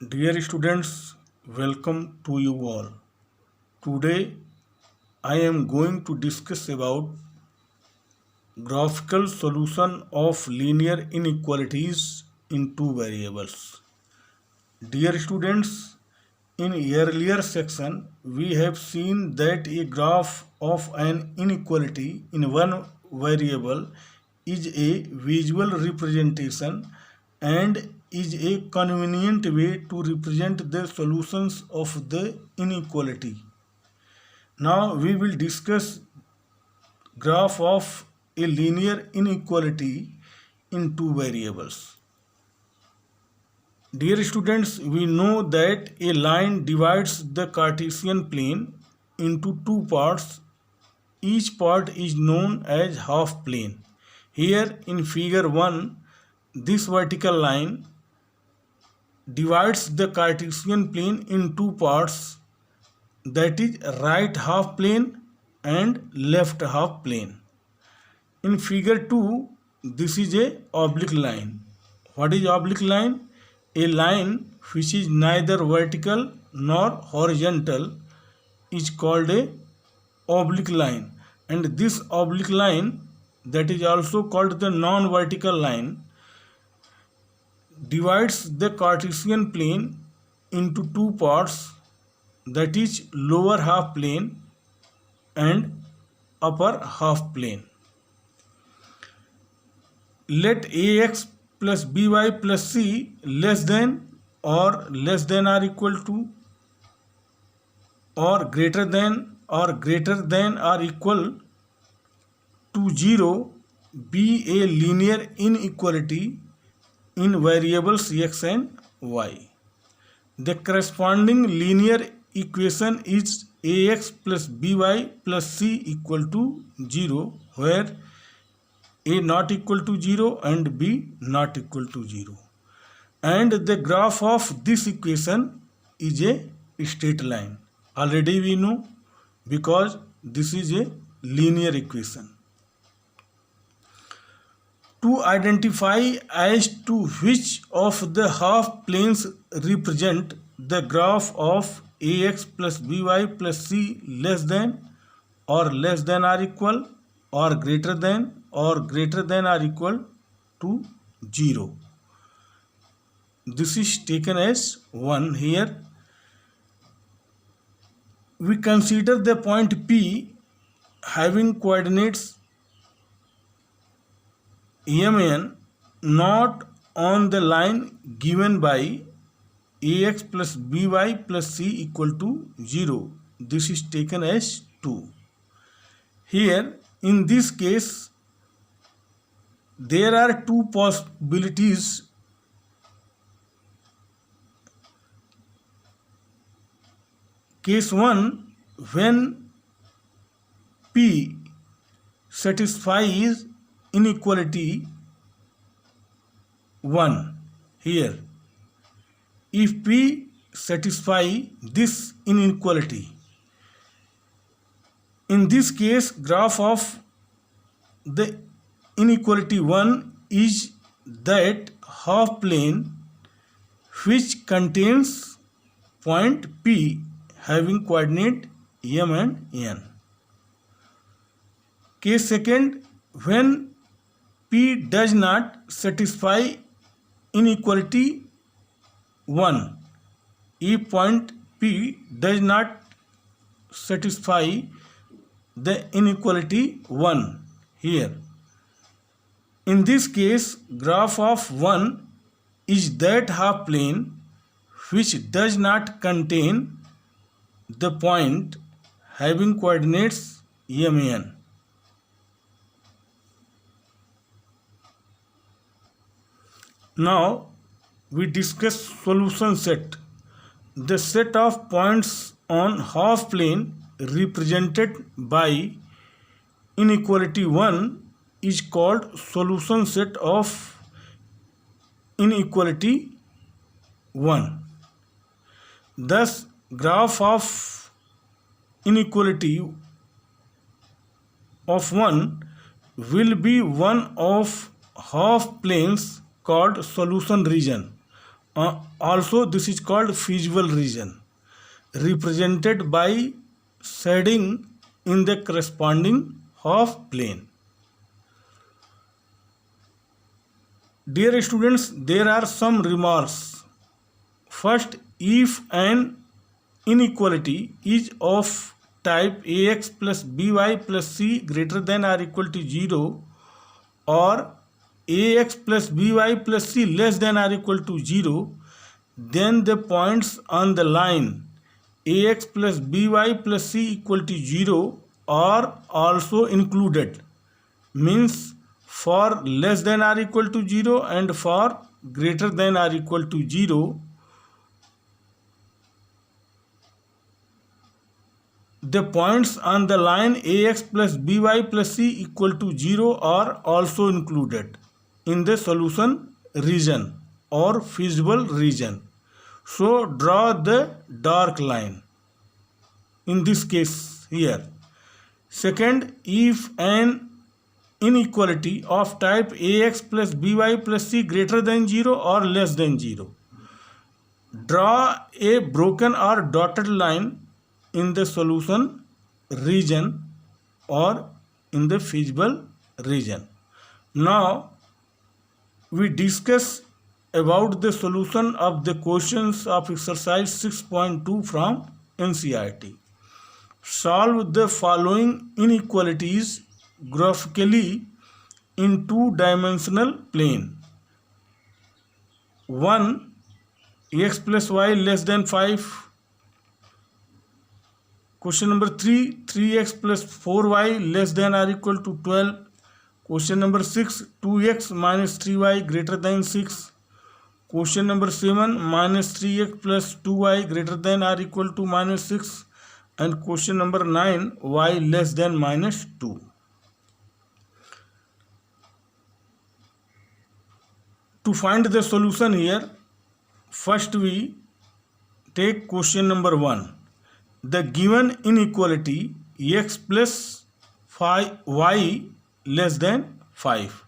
Dear students, welcome to you all. Today I am going to discuss about graphical solution of linear inequalities in two variables. Dear students, in earlier section we have seen that a graph of an inequality in one variable is a visual representation and is a convenient way to represent the solutions of the inequality. Now we will discuss graph of a linear inequality in two variables. Dear students, we know that a line divides the Cartesian plane into two parts. Each part is known as half plane. Here in figure 1, this vertical line divides the Cartesian plane in two parts, that is right half plane and left half plane. In figure 2, this is a oblique line. What is oblique line? A line which is neither vertical nor horizontal is called a oblique line, and this oblique line, that is also called the non-vertical line, divides the Cartesian plane into two parts, that is lower half plane and upper half plane. Let ax plus by plus c less than or equal to or greater than or equal to 0 be a linear inequality in variables x and y. The corresponding linear equation is ax plus by plus c equal to 0, where a not equal to 0 and b not equal to 0. And the graph of this equation is a straight line. Already we know, because this is a linear equation. To identify as to which of the half planes represent the graph of ax plus by plus c less than or equal or greater than or equal to 0. This is taken as 1 here. We consider the point P having coordinates mn not on the line given by ax plus by plus c equal to 0. This is taken as 2. Here in this case there are two possibilities. Case 1, when P satisfies inequality 1. Here, if P satisfy this inequality, in this case graph of the inequality 1 is that half plane which contains point P having coordinate m and n. Case 2, when P does not satisfy inequality 1, if point P does not satisfy the inequality 1 here, in this case graph of 1 is that half plane which does not contain the point having coordinates m and n. Now we discuss solution set. The set of points on half plane represented by inequality 1 is called solution set of inequality 1. Thus graph of inequality of 1 will be one of half planes called solution region Also this is called feasible region, represented by shading in the corresponding half plane. Dear students, there are some remarks. First, if an inequality is of type ax plus by plus c greater than or equal to 0, or ax plus by plus c less than or equal to 0, then the points on the line ax plus by plus c equal to 0 are also included. Means for less than or equal to 0 and for greater than or equal to 0, the points on the line ax plus by plus c equal to 0 are also included in the solution region or feasible region. So draw the dark line in this case here. Second, if an inequality of type ax plus by plus c greater than 0 or less than 0, draw a broken or dotted line in the solution region or in the feasible region. Now we discuss about the solution of the questions of exercise 6.2 from NCERT. Solve the following inequalities graphically in two-dimensional plane. 1. X plus y less than 5. Question number 3. 3x plus 4y less than or equal to 12. Question number 6. 2x minus 3y greater than 6. Question number 7. Minus 3x plus 2y greater than or equal to minus 6. And question number 9. Y less than minus 2. To find the solution here, first we take question number 1. The given inequality x plus 5y less than 5,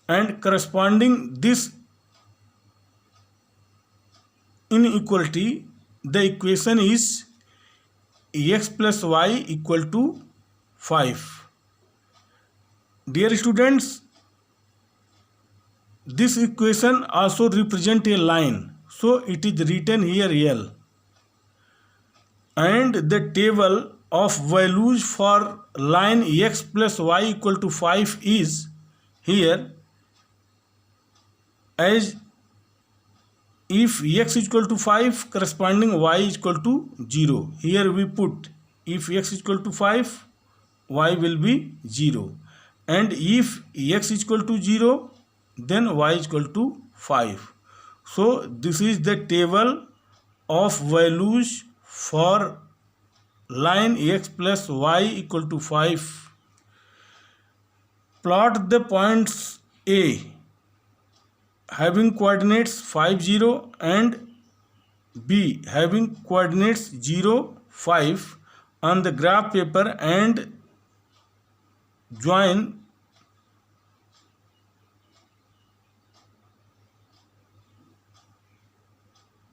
and corresponding this inequality, the equation is x plus y equal to 5. Dear students, this equation also represent a line, so it is written here L, and the table of values for line x plus y equal to 5 is here, as if x is equal to 5, corresponding y is equal to 0. Here we put if x is equal to 5, y will be 0, and if x is equal to 0, then y is equal to 5. So this is the table of values for line x plus y equal to 5. Plot the points A having coordinates 5, 0 and B having coordinates 0, 5 on the graph paper and join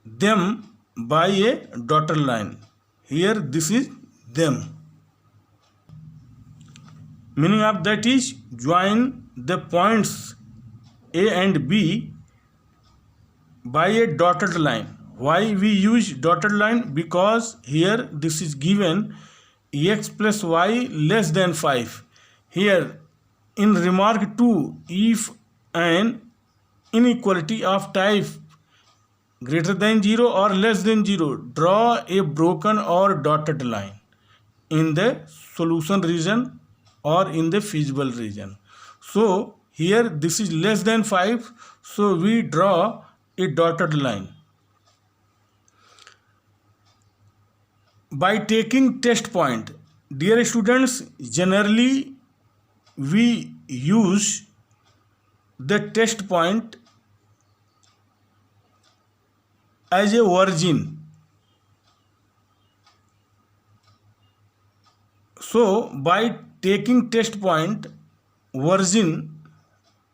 them by a dotted line. Here this is them. Meaning of that is join the points A and B by a dotted line. Why we use dotted line? Because here this is given x plus y less than 5. Here in remark 2, if an inequality of type greater than 0 or less than 0, draw a broken or dotted line in the solution region or in the feasible region. So here this is less than 5, so we draw a dotted line. By taking test point, dear students, generally we use the test point as a origin. So by taking test point origin,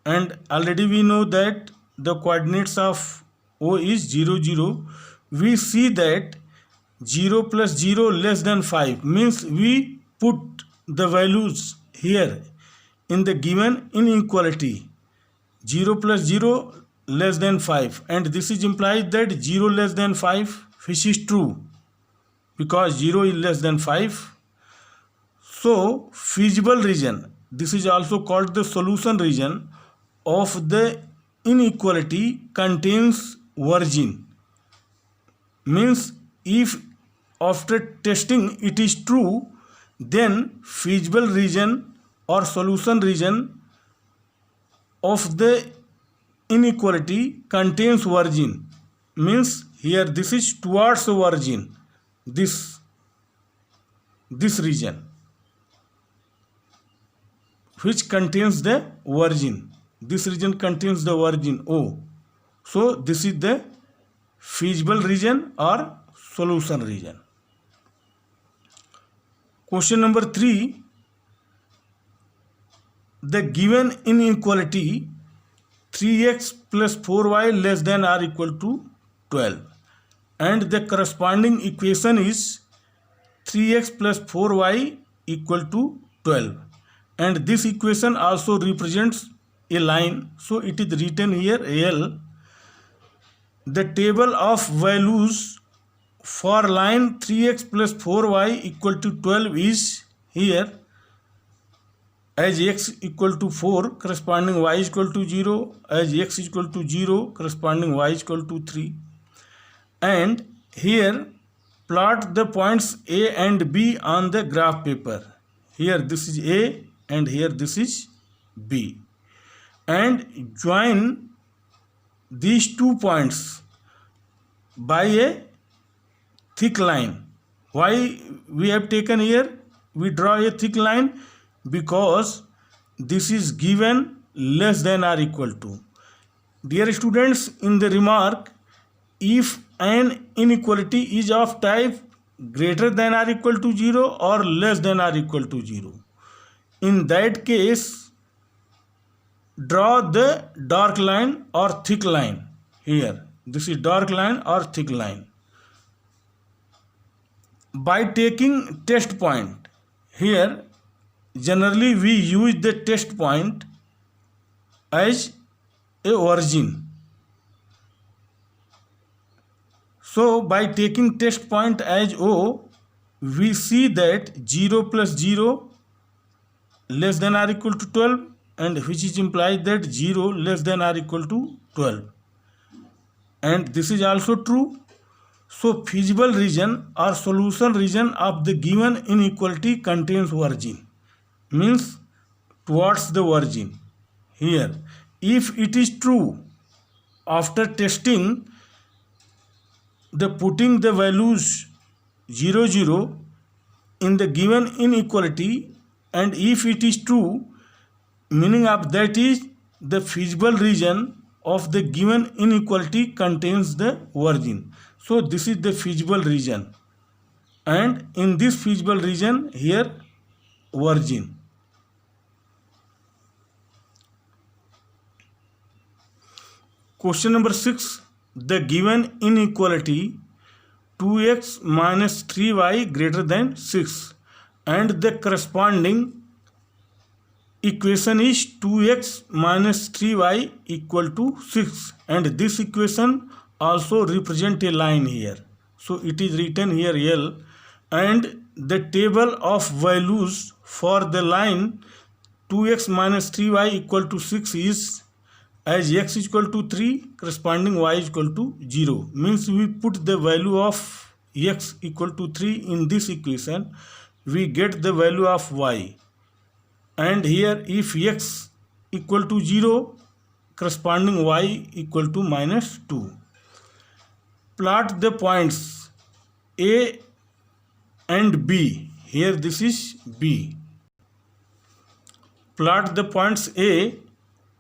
and already we know that the coordinates of O is 0, 0. We see that 0 plus 0 less than 5 means we put the values here in the given inequality. 0 plus 0 less than 5, and this is implies that 0 less than 5, which is true because 0 is less than 5. So feasible region, this is also called the solution region of the inequality, contains origin. Means if after testing it is true, then feasible region or solution region of the inequality contains origin. Means here this is towards origin, this region which contains the origin. This region contains the origin O. So this is the feasible region or solution region. Question number 3. The given inequality 3x plus 4y less than or equal to 12, and the corresponding equation is 3x plus 4y equal to 12, and this equation also represents a line, so it is written here L. The table of values for line 3x plus 4y equal to 12 is here, as x equal to 4 corresponding y is equal to 0, as x is equal to 0 corresponding y is equal to 3, and here plot the points A and B on the graph paper. Here this is A and here this is B, and join these 2 points by a thick line. Why we have taken here, we draw a thick line? Because this is given less than or equal to. Dear students, in the remark, if an inequality is of type greater than or equal to 0 or less than or equal to 0, in that case draw the dark line or thick line. Here this is dark line or thick line. By taking test point, here generally we use the test point as a origin. So by taking test point as O, we see that 0 plus 0 less than or equal to 12, and which is implied that 0 less than or equal to 12, and this is also true. So feasible region or solution region of the given inequality contains origin, means towards the origin. Here if it is true, after testing the putting the values 0, 0 in the given inequality, and if it is true, meaning of that is the feasible region of the given inequality contains the origin. So this is the feasible region, and in this feasible region here origin. Question number 6. The given inequality 2x minus 3y greater than 6, and the corresponding equation is 2x minus 3y equal to 6, and this equation also represent a line here. So it is written here L, and the table of values for the line 2x minus 3y equal to 6 is, as x is equal to 3 corresponding y is equal to 0, means we put the value of x equal to 3 in this equation, we get the value of y, and here if x equal to 0 corresponding y equal to minus 2. Plot the points A and B. Here this is B. Plot the points A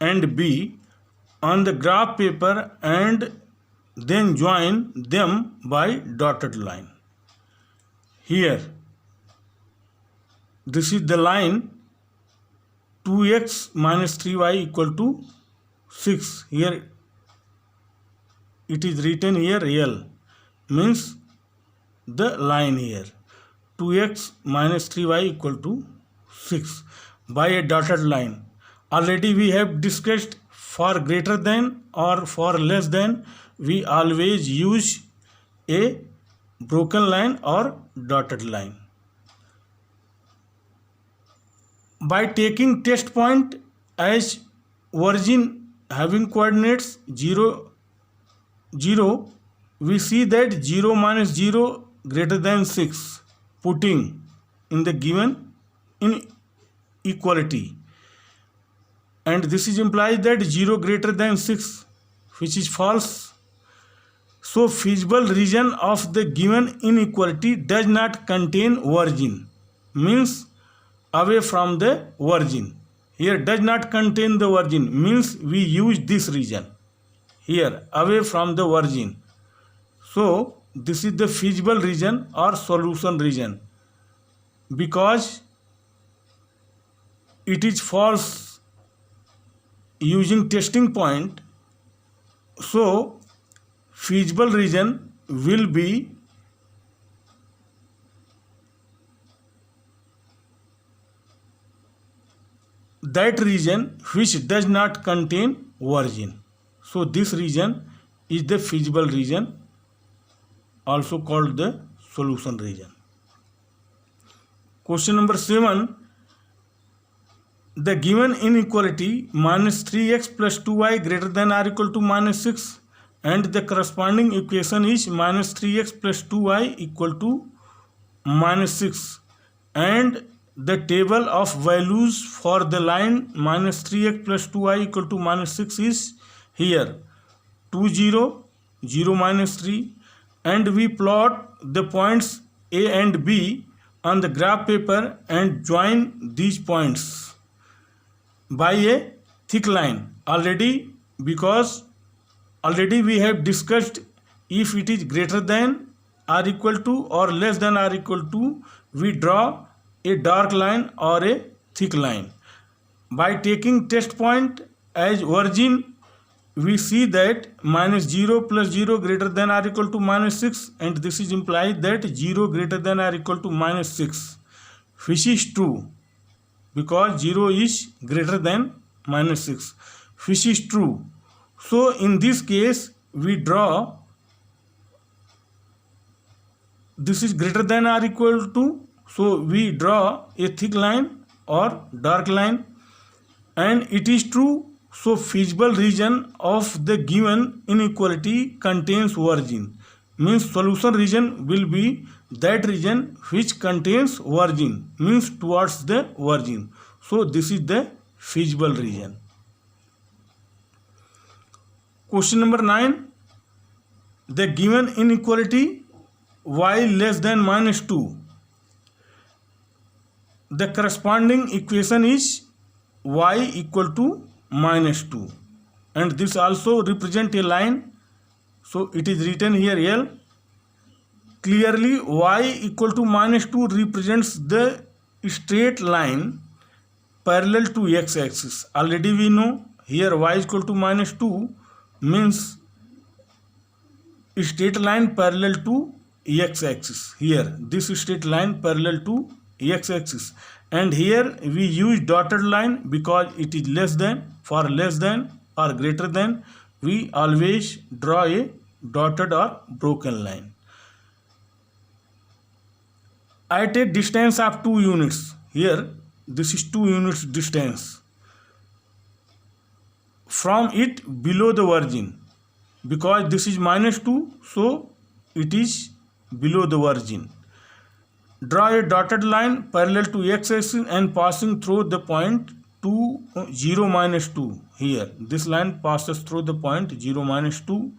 and B on the graph paper and then join them by dotted line. Here this is the line 2x minus 3y equal to 6. Here it is written here L, means the line here 2x minus 3y equal to 6 by a dotted line. Already we have discussed for greater than or for less than we always use a broken line or dotted line. By taking test point as origin having coordinates 0, 0, we see that 0 minus 0 greater than 6, putting in the given inequality, and this is implies that 0 greater than 6, which is false. So feasible region of the given inequality does not contain origin, means away from the origin. Here does not contain the origin, means we use this region here away from the origin. So this is the feasible region or solution region. Because it is false using testing point, so feasible region will be that region which does not contain origin. So this region is the feasible region, also called the solution region. Question number 7. The given inequality minus 3x plus 2y greater than or equal to minus 6, and the corresponding equation is minus 3x plus 2y equal to minus 6, and the table of values for the line minus 3x plus 2y equal to minus 6 is here 2 0 0 minus 3, and we plot the points A and B on the graph paper and join these points by a thick line already, because already we have discussed if it is greater than or equal to or less than or equal to, we draw a dark line or a thick line. By taking test point as origin, we see that minus 0 plus 0 greater than or equal to minus 6, and this is implied that 0 greater than or equal to minus 6, which is true because 0 is greater than minus 6, which is true. So in this case we draw this is greater than or equal to, so we draw a thick line or dark line, and it is true. So feasible region of the given inequality contains origin, means solution region will be that region which contains origin, means towards the origin. So this is the feasible region. Question number 9. The given inequality y less than minus 2, the corresponding equation is y equal to minus 2, and this also represent a line, so it is written here L. Clearly y equal to minus 2 represents the straight line parallel to x-axis. Already we know here y is equal to minus 2 means straight line parallel to x-axis. Here this straight line parallel to x-axis, and here we use dotted line because it is less than. For less than or greater than, we always draw a dotted or broken line. At a distance of 2 units, here this is 2 units distance from it below the origin, because this is minus 2, so it is below the origin. Draw a dotted line parallel to x-axis and passing through the point 0 minus 2. Here this line passes through the point 0 minus 2.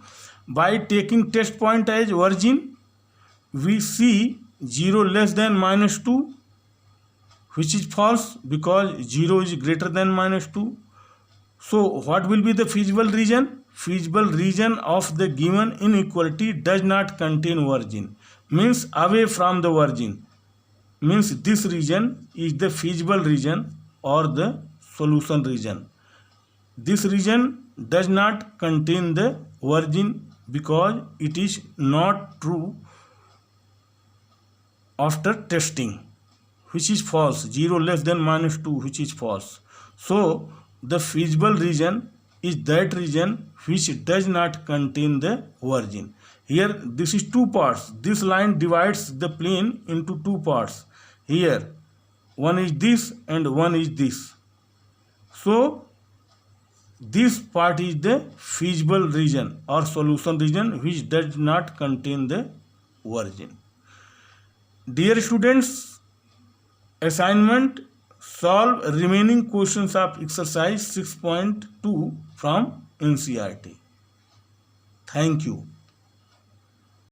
By taking test point as origin, we see 0 less than minus 2, which is false because 0 is greater than minus 2. So what will be the feasible region? Feasible region of the given inequality does not contain origin, means away from the origin, means this region is the feasible region or the solution region. This region does not contain the origin because it is not true after testing, which is false. 0 less than minus 2, which is false. So the feasible region is that region which does not contain the origin. Here this is two parts. This line divides the plane into two parts. Here one is this and one is this. So this part is the feasible region or solution region which does not contain the origin. Dear students, assignment: solve remaining questions of exercise 6.2 from NCERT. Thank you.